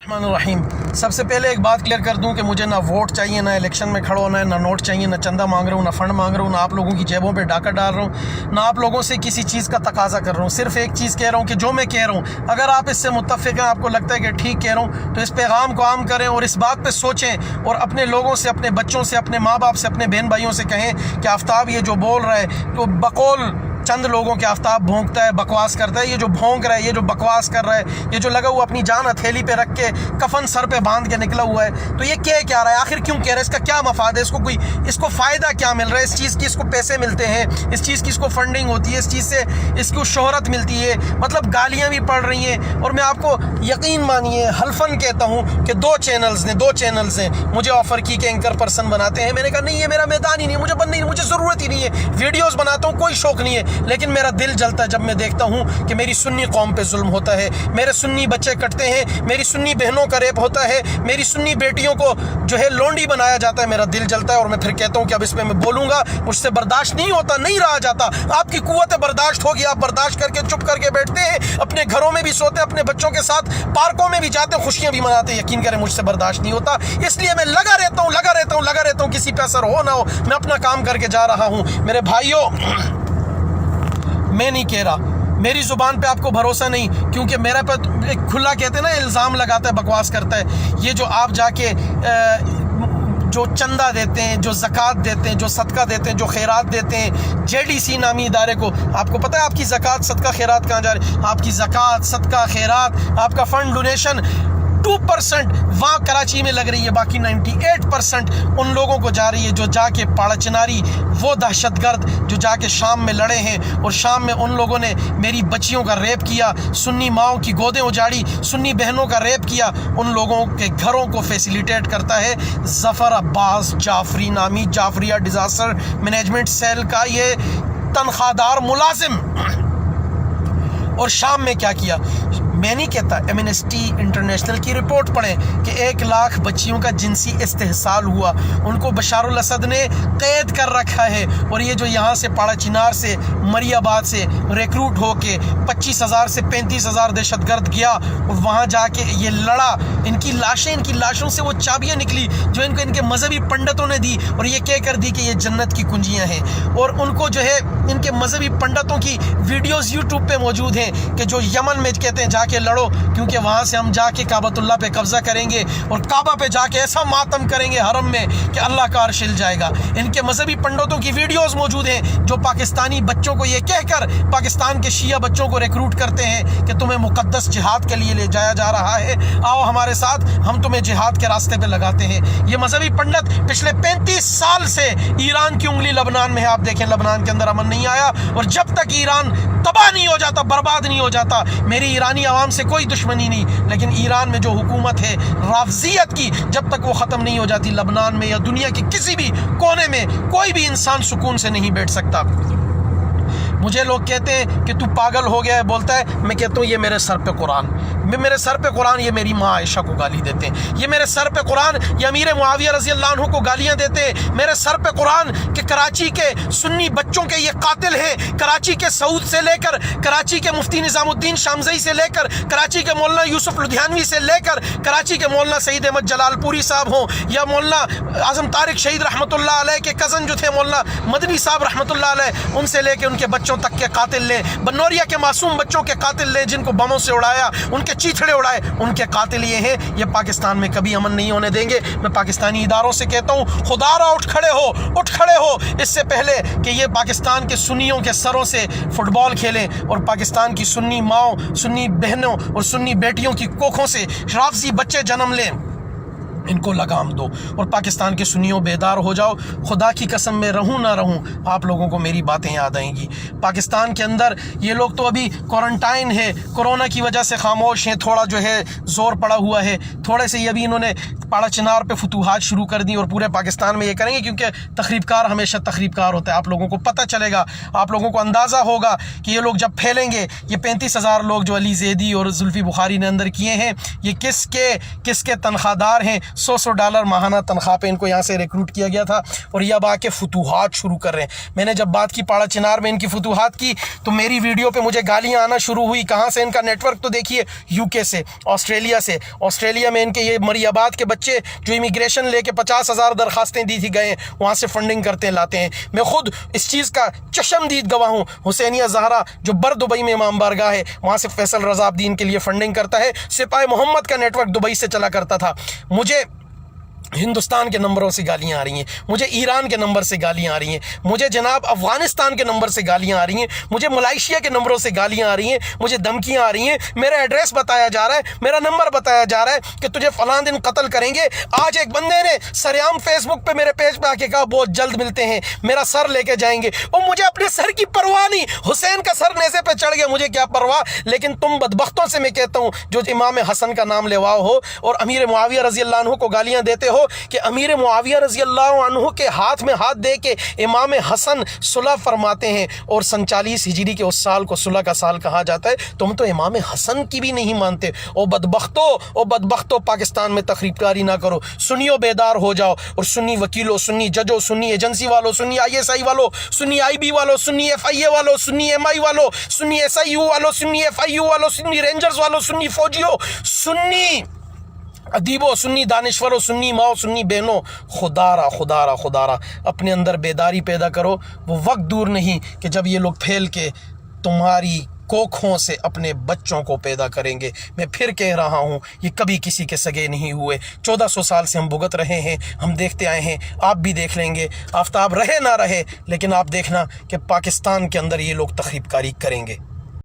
रहीम। सबसे पहले एक बात क्लियर कर दूं कि मुझे ना वोट चाहिए, ना इलेक्शन में खड़ा होना है, ना नोट चाहिए, ना चंदा मांग रहा हूं, ना फंड मांग रहा हूं, ना आप लोगों की जेबों पे डाका डाल रहा हूं, ना आप लोगों से किसी चीज़ का तकाजा कर रहा हूं। सिर्फ एक चीज़ कह रहा हूं कि जो मैं कह रहा हूं अगर आप इससे मुत्तफ़िक़ हैं, आपको लगता है कि ठीक कह रहा हूं, तो इस पैगाम को आम करें और इस बात पर सोचें और अपने लोगों से, अपने बच्चों से, अपने माँ बाप से, अपने बहन भाइयों से कहें कि आफ्ताब ये जो बोल रहा है तो बकौल चंद लोगों के आफ्ताब भोंकता है, बकवास करता है। ये जो भोंक रहा है, ये जो बकवास कर रहा है, ये जो लगा हुआ अपनी जान हथेली पे रख के कफन सर पे बांध के निकला हुआ है, तो ये क्या रहा है, आखिर क्यों कह रहा है, इसका क्या मफाद है, इसको फ़ायदा क्या मिल रहा है, इस चीज़ की इसको पैसे मिलते हैं, इस चीज़ की इसको फंडिंग होती है, इस चीज़ से इसको शोहरत मिलती है, मतलब गालियाँ भी पड़ रही हैं। और मैं आपको यकीन मानिए हल्फन कहता हूँ कि दो चैनल्स ने मुझे ऑफ़र की कि एंकर पर्सन बनाते हैं। मैंने कहा नहीं, ये मेरा मैदान ही नहीं, मुझे बनना ही नहीं, मुझे ज़रूरत ही नहीं है, वीडियोज़ बनाता हूँ, कोई शौक़ नहीं है, लेकिन मेरा दिल जलता है जब मैं देखता हूँ कि मेरी सुन्नी कौम पे जुल्म होता है, मेरे सुन्नी बच्चे कटते हैं, मेरी सुन्नी बहनों का रेप होता है, मेरी सुन्नी बेटियों को जो है लोंडी बनाया जाता है। मेरा दिल जलता है और मैं फिर कहता हूँ कि अब इसमें मैं बोलूँगा, मुझसे बर्दाश्त नहीं होता, नहीं रहा जाता। आपकी कुव्वत बर्दाश्त होगी, आप बर्दाश्त करके चुप करके बैठते हैं, अपने घरों में भी सोते, अपने बच्चों के साथ पार्कों में भी जाते, खुशियाँ भी मनाते। यकीन करें मुझसे बर्दाश्त नहीं होता, इसलिए मैं लगा रहता हूँ, किसी पे असर हो ना हो, मैं अपना काम करके जा रहा हूँ। मेरे भाइयों, मैं नहीं कह रहा, मेरी ज़ुबान पे आपको भरोसा नहीं, क्योंकि मेरा पे एक खुला कहते हैं ना, इल्ज़ाम लगाता है, बकवास करता है। ये जो आप जाके जो चंदा देते हैं, जो ज़कात देते हैं, जो सदका देते हैं, जो खैरात देते हैं, JDC नामी इदारे को, आपको पता है आपकी ज़कात सदका खैरात कहाँ जा रही है? आपकी ज़कात सदका खैरात, आपका फ़ंड डोनेशन 2% वहाँ कराची में लग रही है, बाकी 98% उन लोगों को जा रही है जो जाके पाड़ा चिनारी, वो दहशतगर्द जो जाके शाम में लड़े हैं और शाम में उन लोगों ने मेरी बच्चियों का रेप किया, सुन्नी माओं की गोदें उजाड़ी, सुन्नी बहनों का रेप किया, उन लोगों के घरों को फैसिलिटेट करता है ज़फ़र अब्बास जाफरी नामी, जाफरिया डिज़ास्टर मैनेजमेंट सेल का ये तनख्वाहदार मुलाजिम। और शाम में क्या किया, मैं नहीं कहता, एमनेस्टी इंटरनेशनल की रिपोर्ट पढ़ें कि 1 लाख बच्चियों का जिनसी इस्तेहसाल हुआ, उनको बशारुल असद ने कैद कर रखा है। और ये जो यहाँ से पाड़ा चिनार से, मरियाबाद से रिक्रूट होके 25,000 से 35,000 दहशतगर्द गया और वहाँ जाके ये लड़ा, इनकी लाशों से वो चाबियाँ निकली जो इनको इनके मजहबी पंडितों ने दी और ये कह कर दी कि ये जन्नत की कुंजियाँ हैं। और उनको जो है इनके मजहबी पंडितों की वीडियोज़ यूट्यूब पे मौजूद हैं कि जो यमन में कहते हैं जाके लड़ो, क्योंकि वहाँ से हम जाके काबतुल्लाह पे कब्ज़ा करेंगे और काबा पे जाके ऐसा मातम करेंगे हरम में कि अल्लाह का अर्श हिल जाएगा। इनके मजहबी पंडितों की वीडियोस मौजूद हैं जो पाकिस्तानी बच्चों को ये कहकर पाकिस्तान के शिया बच्चों को रिक्रूट करते हैं कि तुम्हें मुक़द्दस जिहाद के लिए ले जाया जा रहा है, आओ हमारे साथ, हम तुम्हें जिहाद के रास्ते पे लगाते हैं। ये मजहबी पंडित पिछले 35 साल से ईरान की उंगली लबनान में है। आप देखें लबनान के अंदर अमन नहीं आया, और जब तक ईरान तबाह नहीं हो जाता, बर्बाद नहीं हो जाता, मेरी ईरानी आवाम से कोई दुश्मनी नहीं, लेकिन ईरान में जो हुकूमत है राफजियत की, जब तक वो ख़त्म नहीं हो जाती, लबनान में या दुनिया के किसी भी कोने में कोई भी इंसान सुकून से नहीं बैठ सकता। मुझे लोग कहते हैं कि तू पागल हो गया है, बोलता है, मैं कहता हूँ ये मेरे सर पे कुरान, मेरे सर पे कुरान, ये मेरी माँ आयशा को गाली देते हैं, ये मेरे सर पे कुरान, ये अमीर मुआविया रज़ी अल्लाह अन्हु को गालियाँ देते हैं, मेरे सर पे कुरान कि कराची के सुन्नी बच्चों के ये कातिल हैं। कराची के सऊद से लेकर, कराची के मुफ्ती निज़ामुद्दीन शामज़ई से लेकर, कराची के मौलाना यूसुफ लुधियानवी से लेकर, कराची के मौलाना सईद अहमद जलालपुरी साहब हों या मौलाना आज़म तारिक शहीद रहमतुल्लाह अलैह के कज़न जो थे मौलाना मदनी साहब रहमतुल्लाह अलैह, उनसे लेकर उनके बच्चों तक के कातिल लें, बनौरिया के मासूम बच्चों के कातिल लें जिनको बमों से उड़ाया, उनके चीथड़े उड़ाए, उनके कातिल ये हैं। ये पाकिस्तान में कभी अमन नहीं होने देंगे। मैं पाकिस्तानी इदारों से कहता हूँ, खुदारा उठ खड़े हो इससे पहले कि ये पाकिस्तान के सुन्नियों के सरों से फुटबॉल खेलें और पाकिस्तान की सुन्नी माओं, सुन्नी बहनों और सुन्नी बेटियों की कोखों से राफजी बच्चे जन्म लें, इनको लगाम दो और पाकिस्तान के सुन्नियों बेदार हो जाओ। खुदा की कसम में रहूं ना रहूं, आप लोगों को मेरी बातें याद आएंगी। पाकिस्तान के अंदर ये लोग तो अभी क्वारंटाइन है, कोरोना की वजह से खामोश हैं, थोड़ा जो है ज़ोर पड़ा हुआ है, थोड़े से अभी इन्होंने पाड़ा चिनार पे फतूहात शुरू कर दी और पूरे पाकिस्तान में ये करेंगे, क्योंकि तखरीबकार हमेशा तखरीबकार होता है। आप लोगों को पता चलेगा, आप लोगों को अंदाज़ा होगा कि ये लोग जब फैलेंगे, ये 35,000 लोग जो अली ज़ैदी और जुल्फ़ी बुखारी ने अंदर किए हैं, ये किसके तनख्वाहदार हैं। $100 माहाना तनख्वाह पे इनको यहाँ से रिक्रूट किया गया था और ये अब आके फतूहात शुरू कर रहे हैं। मैंने जब बात की पाड़ा चिनार में इनकी फतूहात की तो मेरी वीडियो पे मुझे गालियाँ आना शुरू हुई। कहाँ से? इनका नेटवर्क तो देखिए, यूके से, ऑस्ट्रेलिया से। ऑस्ट्रेलिया में इनके ये मरियाबाद के बच्चे जो इमिग्रेशन लेके 50,000 दरखास्तें दी थी गए, वहाँ से फंडिंग करते लाते हैं। मैं खुद इस चीज़ का चशमदीद गवाह हूँ। हुसैनिया ज़हरा जो बर दुबई में इमाम बारगाह है, वहाँ से फैसल रज़ा अब्दीन के लिए फंडिंग करता है। सिपाही मोहम्मद का नेटवर्क दुबई से चला करता था। मुझे हिंदुस्तान के नंबरों से गालियाँ आ रही हैं, मुझे ईरान के नंबर से गालियाँ आ रही हैं, मुझे जनाब अफ़गानिस्तान के नंबर से गालियाँ आ रही हैं, मुझे मलाइशिया के नंबरों से गालियाँ आ रही हैं, मुझे धमकियाँ आ रही हैं। मेरा एड्रेस बताया जा रहा है, मेरा नंबर बताया जा रहा है कि तुझे फ़लाँ दिन कत्ल करेंगे। आज एक बंदे ने सरेआम फेसबुक पे मेरे पेज पे आके कहा बहुत जल्द मिलते हैं, मेरा सर लेके जाएंगे। और मुझे अपने सर की परवाह नहीं, हुसैन का सर नेज़े पे चढ़ गया, मुझे क्या परवाह। लेकिन तुम बदबख्तों से मैं कहता हूँ जो इमाम हसन का नाम लेवाओ हो और अमीर मुआविया रज़ी अल्लाह अन्हु को गालियाँ देते हो कि अमीर मुआविया रज़ी अल्लाह अन्हु के हाथ में हाथ दे के इमाम हसन सुलह फरमाते हैं और 47 हिजरी के उस साल को सुलह का साल कहा जाता है। तुम तो इमाम हसन की भी नहीं मानते। ओ बदबख्तों पाकिस्तान में तखरीबकारी ना करो, सुनियो बेदार हो जाओ और सुन्नी वकीलों, सुन्नी जजों, सुन्नी एजेंसी वालों, सुन्नी ISI वालों, सुन्नी IB वालों, सुन्नी FIA वालों, सुन्नी MI वालों, सुन्नी SIU वालों, सुन्नी FIU वालों, सुन्नी रेंजर्स वालों, सुन्नी फौजियों, सुन्नी अदीबो, सुन्नी दानिश्वरों, सुन्नी माओ, सुन्नी बहनों, खुदारा अपने अंदर बेदारी पैदा करो। वो वक्त दूर नहीं कि जब ये लोग फैल के तुम्हारी कोखों से अपने बच्चों को पैदा करेंगे। मैं फिर कह रहा हूँ, ये कभी किसी के सगे नहीं हुए। 1400 साल से हम भुगत रहे हैं, हम देखते आए हैं, आप भी देख लेंगे। आफ्ताब रहे ना रहे, लेकिन आप देखना कि पाकिस्तान के अंदर ये लोग तखरीबकारी करेंगे।